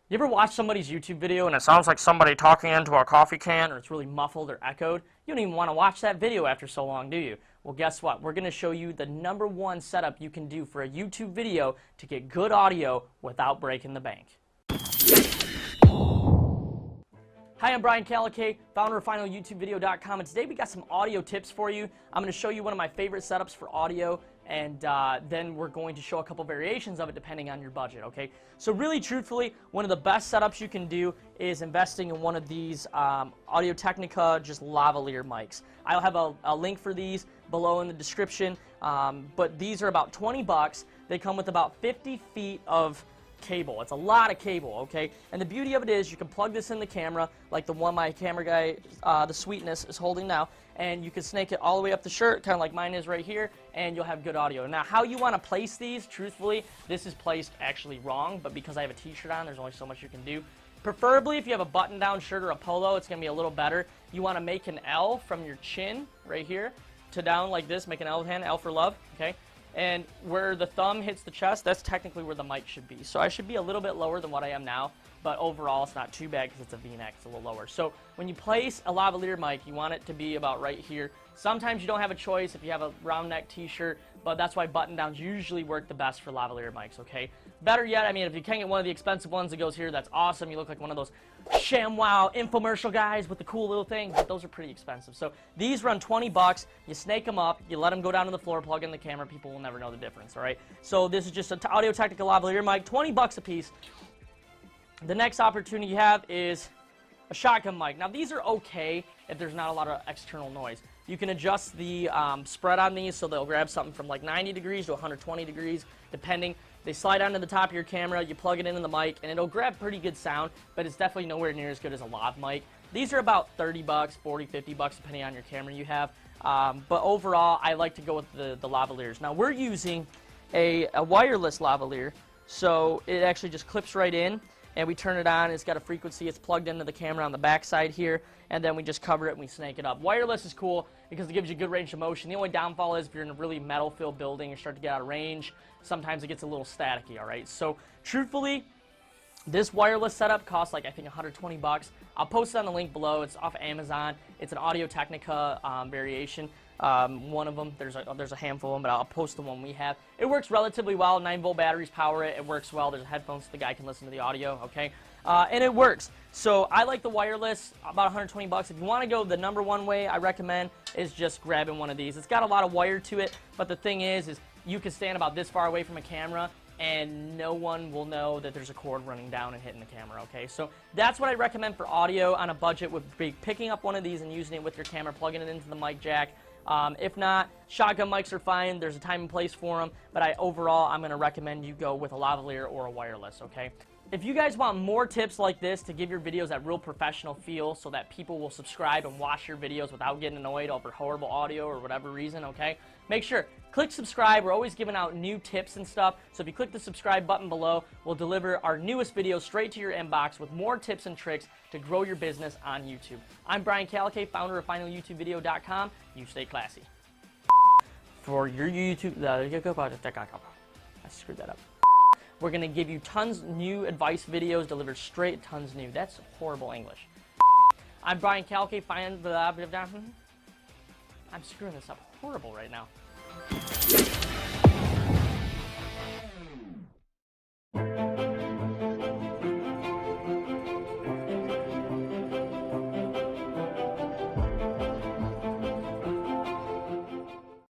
You ever watch somebody's YouTube video and it sounds like somebody talking into a coffee can, or it's really muffled or echoed? You don't even want to watch that video after so long, do you? Well, guess what? We're going to show you the #1 setup you can do for a YouTube video to get good audio without breaking the bank. Hi, I'm Brian Calicay, founder of FinalYouTubeVideo.com, and today we got some audio tips for you. I'm going to show you one of my favorite setups for audio, and then we're going to show a couple variations of it depending on your budget, okay? So really, truthfully, one of the best setups you can do is investing in one of these Audio-Technica just lavalier mics. I'll have a link for these below in the description, but these are about 20 bucks. They come with about 50 feet of cable. It's a lot of cable, okay? And the beauty of it is you can plug this in the camera, like the one my camera guy, the Sweetness, is holding now, and you can snake it all the way up the shirt, kind of like mine is right here, and you'll have good audio. Now, how you want to place these, truthfully, this is placed actually wrong, but because I have a t-shirt on, there's only so much you can do. Preferably, if you have a button-down shirt or a polo, it's going to be a little better. You want to make an L from your chin, right here, to down like this, make an L hand, L for love, okay? And where the thumb hits the chest, that's technically where the mic should be. So I should be a little bit lower than what I am now, but overall it's not too bad because it's a V-neck, it's a little lower. So when you place a lavalier mic, you want it to be about right here. Sometimes you don't have a choice if you have a round neck t-shirt, but that's why button downs usually work the best for lavalier mics, okay? Better yet, I mean, if you can get one of the expensive ones that goes here, that's awesome. You look like one of those ShamWow infomercial guys with the cool little thing, but those are pretty expensive. So these run 20 bucks. You snake them up, you let them go down to the floor, plug in the camera, people will never know the difference, all right? So this is just an Audio-Technica lavalier mic, 20 bucks a piece. The next opportunity you have is a shotgun mic. Now these are okay if there's not a lot of external noise. You can adjust the spread on these so they'll grab something from like 90 degrees to 120 degrees, depending. They slide onto the top of your camera, you plug it into the mic, and it'll grab pretty good sound, but it's definitely nowhere near as good as a lav mic. These are about 30 bucks, 40, 50 bucks, depending on your camera you have. But overall, I like to go with the lavaliers. Now, we're using a wireless lavalier, so it actually just clips right in, and we turn it on. It's got a frequency. It's plugged into the camera on the back side here, and then we just cover it and we snake it up. Wireless is cool because it gives you good range of motion. The only downfall is if you're in a really metal-filled building and start to get out of range, sometimes it gets a little staticky, all right? So, truthfully, this wireless setup costs like, I think, 120 bucks. I'll post it on the link below. It's off Amazon. It's an Audio-Technica variation. One of them, there's a handful of them, but I'll post the one we have. It works relatively well. 9-volt batteries power it. It works well. There's headphones so the guy can listen to the audio, okay? And it works. So I like the wireless, about 120 bucks. If you want to go the #1 way, I recommend is just grabbing one of these. It's got a lot of wire to it, but the thing is you can stand about this far away from a camera and no one will know that there's a cord running down and hitting the camera, okay? So that's what I recommend for audio on a budget, would be picking up one of these and using it with your camera, plugging it into the mic jack. If not, shotgun mics are fine. There's a time and place for them, but overall, I'm going to recommend you go with a lavalier or a wireless, okay? If you guys want more tips like this to give your videos that real professional feel so that people will subscribe and watch your videos without getting annoyed over horrible audio or whatever reason, okay? Make sure, click subscribe. We're always giving out new tips and stuff, so if you click the subscribe button below, we'll deliver our newest videos straight to your inbox with more tips and tricks to grow your business on YouTube. I'm Brian Calicay, founder of FinalYouTubeVideo.com. You stay classy. For your YouTube... I screwed that up. We're going to give you tons new advice videos delivered straight, tons new. That's horrible English. I'm Brian Calicay, I'm screwing this up horrible right now.